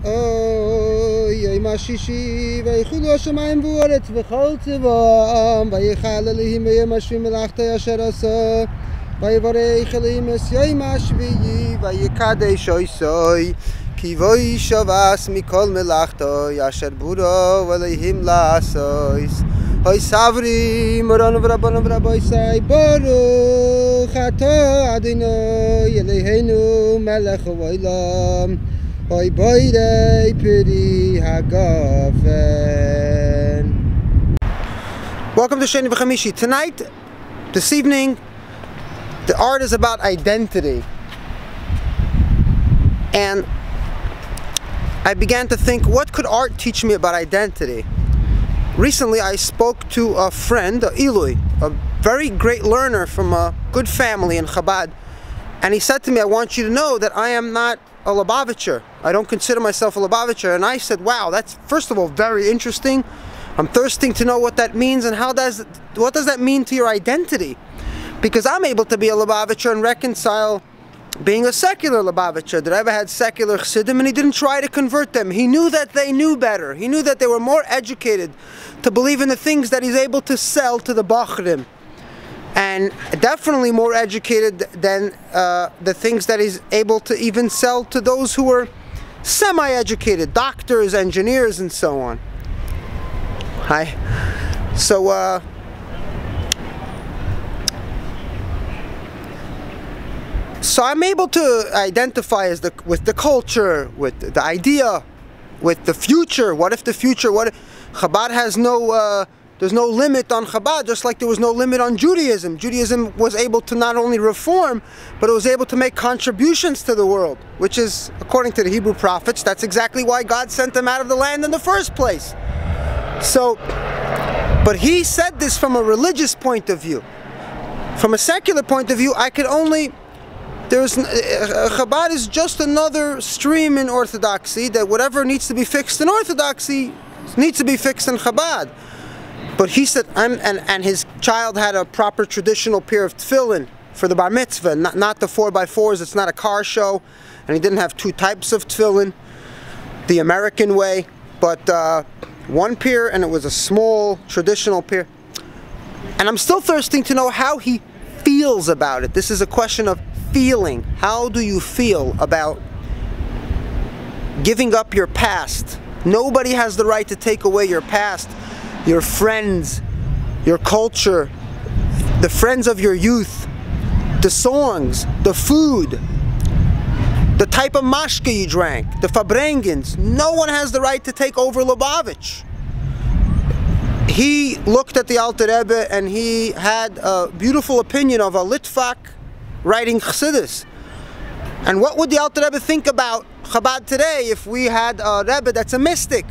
יום השישי ויחולו השמיים וארץ וכל צבאם ויחל אלוהים ביום השביעי מלאכתו אשר עשה ויברך אלוהים את יום השביעי ויקדש עושי כי וישבע מכל מלאכתו אשר בורו אלוהים לעשות. Hoy sabri moranu vrabanu vraboisai baruch atah Adonai Eloheinu melech haolam hoy boirei peri hagafen. Welcome to Sheni V'Chamishi. Tonight, this evening, the art is about identity. And I began to think, what could art teach me about identity? Recently, I spoke to a friend, Ilui, a very great learner from a good family in Chabad, and he said to me, I want you to know that I am not a Lubavitcher. I don't consider myself a Lubavitcher. And I said, wow, that's first of all very interesting. I'm thirsting to know what that means and what does that mean to your identity? Because I'm able to be a Lubavitcher and reconcile being a secular Lubavitcher. The Rebbe had secular Chassidim and he didn't try to convert them. He knew that they knew better. He knew that they were more educated to believe in the things that he's able to sell to the Bachrim. And definitely more educated than the things that he's able to even sell to those who were semi-educated, doctors, engineers, and so on. Hi. So I'm able to identify with the culture, with the idea, with the future. What if the future? Chabad has there's no limit on Chabad, just like there was no limit on Judaism. Judaism was able to not only reform, but it was able to make contributions to the world, which is, according to the Hebrew prophets, that's exactly why God sent them out of the land in the first place. So, but he said this from a religious point of view. From a secular point of view, I could only... Chabad is just another stream in Orthodoxy, that whatever needs to be fixed in Orthodoxy needs to be fixed in Chabad. But he said, and his child had a proper traditional pair of tefillin for the bar mitzvah, not the 4x4s, it's not a car show, and he didn't have two types of tefillin, the American way, but one pair, and it was a small traditional pair. And I'm still thirsting to know how he feels about it. This is a question of feeling. How do you feel about giving up your past? Nobody has the right to take away your past, your friends, your culture, the friends of your youth, the songs, the food, the type of mashke you drank, the fabrengens. No one has the right to take over Lubavitch. He looked at the Alter Rebbe and he had a beautiful opinion of a Litvak writing Chassidus. And what would the Alter Rebbe think about Chabad today if we had a Rebbe that's a mystic,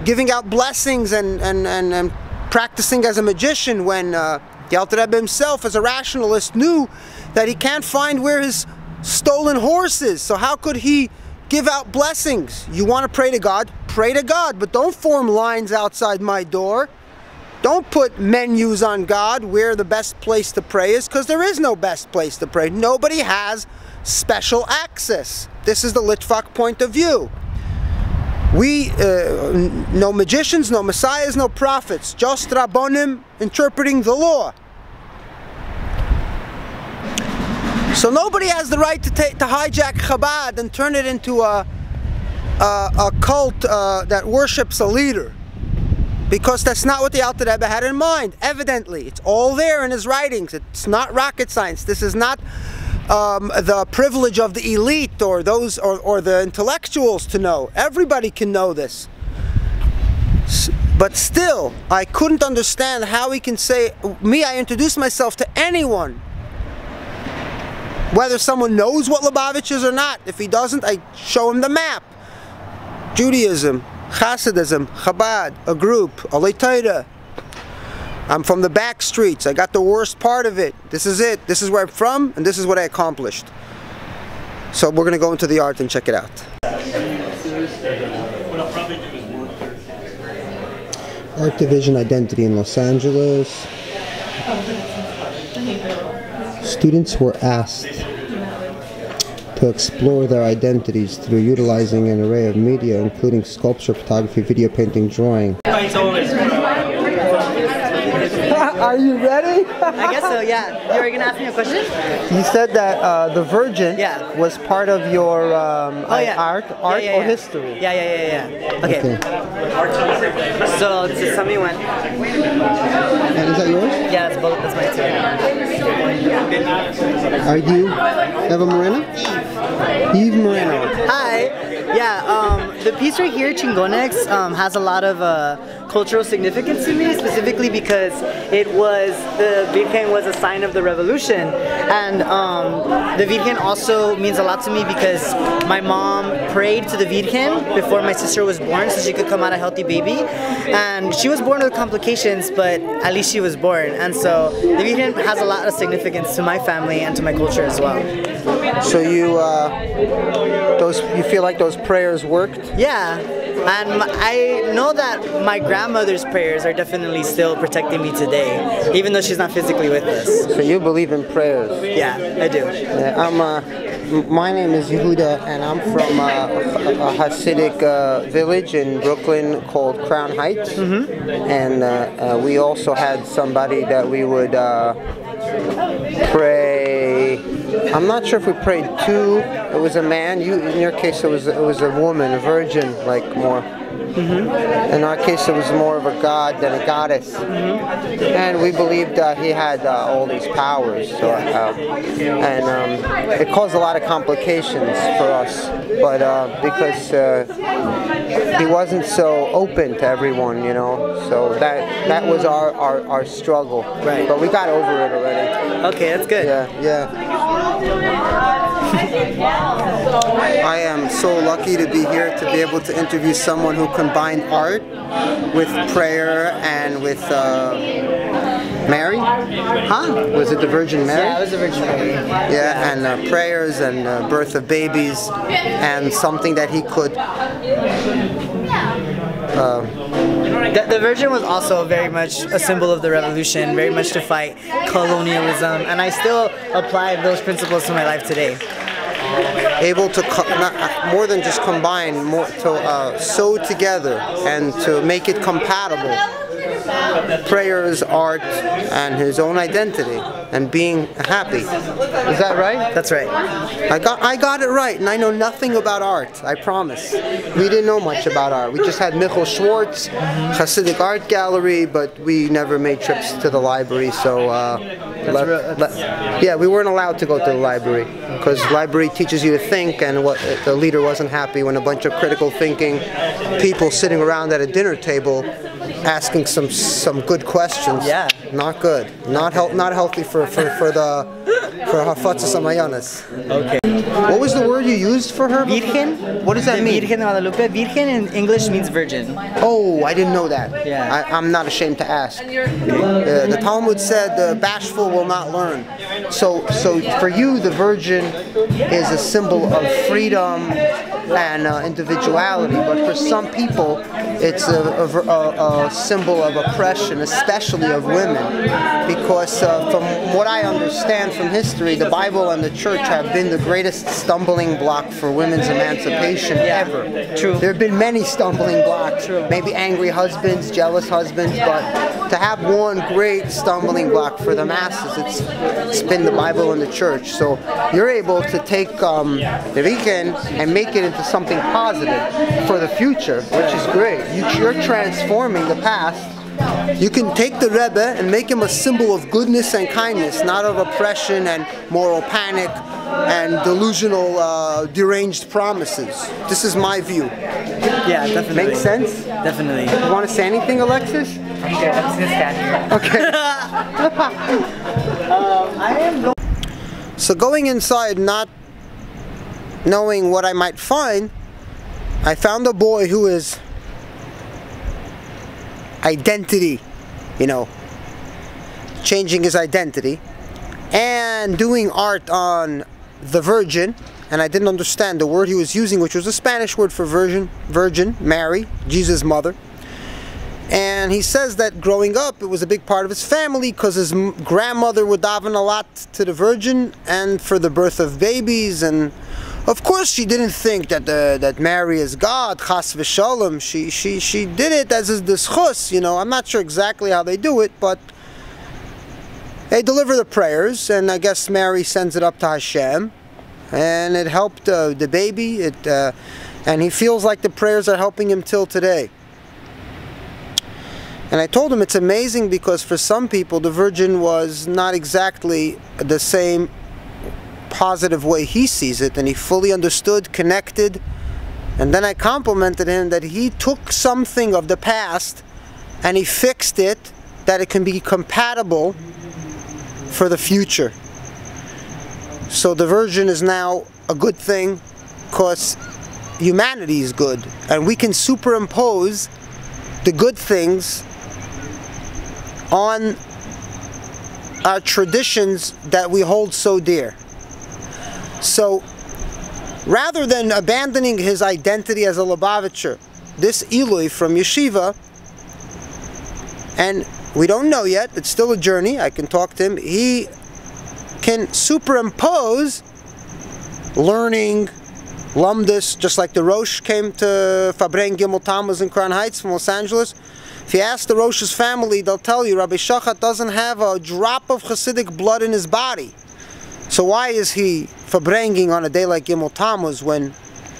giving out blessings and practicing as a magician, when the Alter Rebbe himself, as a rationalist, knew that he can't find where his stolen horse is. So how could he give out blessings? You want to pray to God? Pray to God, but don't form lines outside my door. Don't put menus on God where the best place to pray is, because there is no best place to pray. Nobody has special access. This is the Litvak point of view. We, no magicians, no messiahs, no prophets, just Rabbonim interpreting the law. So nobody has the right to hijack Chabad and turn it into a cult that worships a leader. Because that's not what the Alter Rebbe had in mind, evidently. It's all there in his writings. It's not rocket science. This is not the privilege of the elite or those or the intellectuals to know. Everybody can know this. But still, I couldn't understand how he can say, I introduce myself to anyone. Whether someone knows what Lubavitch is or not. If he doesn't, I show him the map. Judaism, Hasidism, Chabad, a group, Alei Torah. I'm from the back streets. I got the worst part of it. This is it. This is where I'm from, and this is what I accomplished. So we're going to go into the art and check it out. Art Division Identity in Los Angeles. Students were asked to explore their identities through utilizing an array of media, including sculpture, photography, video painting, drawing. Are you ready? I guess so, yeah. You were going to ask me a question? You said that the Virgin was part of your art or history. Yeah. Okay. So, just tell me when. And is that yours? Yeah, that's my turn. Are you Eva Moreno? Eve Moreno. Hi. Yeah, the piece right here, Chingonex, has a lot of cultural significance to me, specifically because the Virgen was a sign of the revolution, and the Virgen also means a lot to me because my mom prayed to the Virgen before my sister was born so she could come out a healthy baby, and she was born with complications, but at least she was born, and so the Virgen has a lot of significance to my family and to my culture as well. So you feel like those prayers worked? Yeah, and I know that my grandmother's prayers are definitely still protecting me today, even though she's not physically with us. So you believe in prayers? Yeah, I do. Yeah, my name is Yehuda, and I'm from a Hasidic village in Brooklyn called Crown Heights. And we also had somebody that we would pray. I'm not sure if we prayed to. It was a man. In your case, it was a woman, a virgin, like more. In our case, it was more of a god than a goddess. And we believed he had all these powers. So, it caused a lot of complications for us. But because he wasn't so open to everyone, you know. So that was our struggle. Right. But we got over it already. Okay, that's good. Yeah. I am so lucky to be here to be able to interview someone who combined art with prayer and with Mary? Huh? Was it the Virgin Mary? Yeah, it was the Virgin Mary. Yeah, and prayers and birth of babies and something that he could... The Virgin was also very much a symbol of the revolution, very much to fight colonialism, and I still apply those principles to my life today. Able to more than just combine, more to sew together and to make it compatible. Prayers, art, and his own identity, and being happy. Is that right? That's right. I got it right, and I know nothing about art, I promise. We didn't know much about art. We just had Michael Schwartz, Hasidic Art Gallery, but we never made trips to the library, so yeah, we weren't allowed to go to the library, because the library teaches you to think, and the leader wasn't happy when a bunch of critical thinking people sitting around at a dinner table asking some good questions. Yeah. Not good. Not healthy for Hafatzas Amayanas. Okay. What was the word you used for her? Virgen. What does that mean? Virgen de Guadalupe. Virgen in English means virgin. Oh, I didn't know that. Yeah. I'm not ashamed to ask. The Talmud said the bashful will not learn. So for you, the Virgin is a symbol of freedom and individuality, but for some people, it's a symbol of oppression, especially of women, because from what I understand from history, the Bible and the church have been the greatest stumbling block for women's emancipation ever. True. There have been many stumbling blocks, maybe angry husbands, jealous husbands, but to have one great stumbling block for the masses, it's been the Bible and the church. So you're able to take the Virgen and make it into something positive for the future, which is great. You're transforming the past. You can take the Rebbe and make him a symbol of goodness and kindness, not of oppression and moral panic and delusional, deranged promises. This is my view. Yeah, definitely. Makes sense? Definitely. You want to say anything, Alexis? I'm good. I'm just gonna stand here. Okay. So going inside, not knowing what I might find, I found a boy who is identity, you know, changing his identity, and doing art on the Virgin, and I didn't understand the word he was using, which was a Spanish word for virgin, Mary, Jesus' mother. And he says that growing up, it was a big part of his family because his grandmother would daven a lot to the Virgin and for the birth of babies and Of course, she didn't think that that Mary is God, chas v'shalom. She did it as a d'schus, you know. I'm not sure exactly how they do it, but they deliver the prayers, and I guess Mary sends it up to Hashem, and it helped the baby. And he feels like the prayers are helping him till today. And I told him it's amazing because for some people the Virgin was not exactly the same positive way he sees it, and he fully understood, connected. And then I complimented him that he took something of the past and he fixed it, that it can be compatible for the future. So the Virgin is now a good thing because humanity is good, and we can superimpose the good things on our traditions that we hold so dear. So rather than abandoning his identity as a Lubavitcher, this Ilui from Yeshiva, and we don't know yet, it's still a journey, I can talk to him, he can superimpose learning, Lumdus, just like the Rosh came to Fabrein Gimel Tammuz in Crown Heights from Los Angeles. If you ask the Rosh's family, they'll tell you Rabbi Shachat doesn't have a drop of Hasidic blood in his body. So why is he Fabreinging on a day like Gimel Tammuz when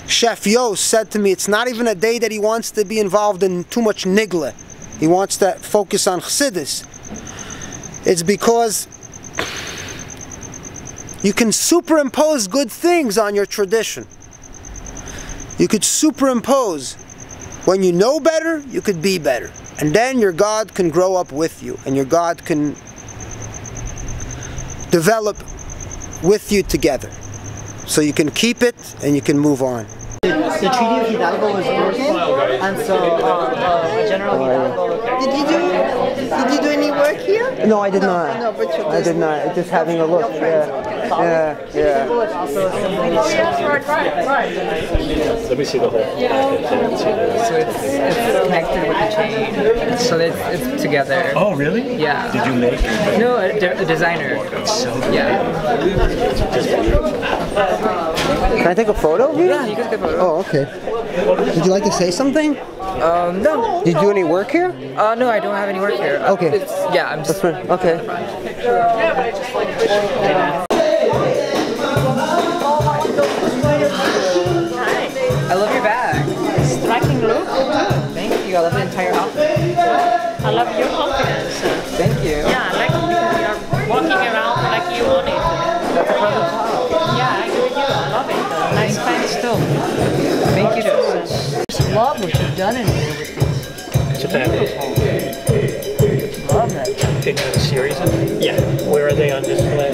Chef Yos said to me it's not even a day that he wants to be involved in too much nigle. He wants to focus on Chassidus. It's because you can superimpose good things on your tradition. You could superimpose. When you know better, you could be better. And then your God can grow up with you, and your God can develop with you together. So you can keep it and you can move on. The Treaty of Hidalgo was broken, and so General Hidalgo. Did you do any work here? No, I did not. No, but I did not. Just having a look. Yeah. Let me see the whole package. So it's connected with the chain. So it's together. Oh, really? Yeah. Did you make it? No, a designer. So Yeah. Can I take a photo of you? Yeah, you can take a photo. Oh, okay. Would you like to say something? No. Did you do any work here? No, I don't have any work here. Okay. Yeah, I'm just. Okay. I love your bag. Striking look. Thank you. I love the entire outfit. I love your confidence. Thank you. Yeah, I like because you're walking around like you want it. That's a part of the job. Yeah, I agree with you. I love it. Nice pants too. Thank you so much. I just love what you've done in here with this. Japan. Love that. In a series of? Yeah. Where are they on display?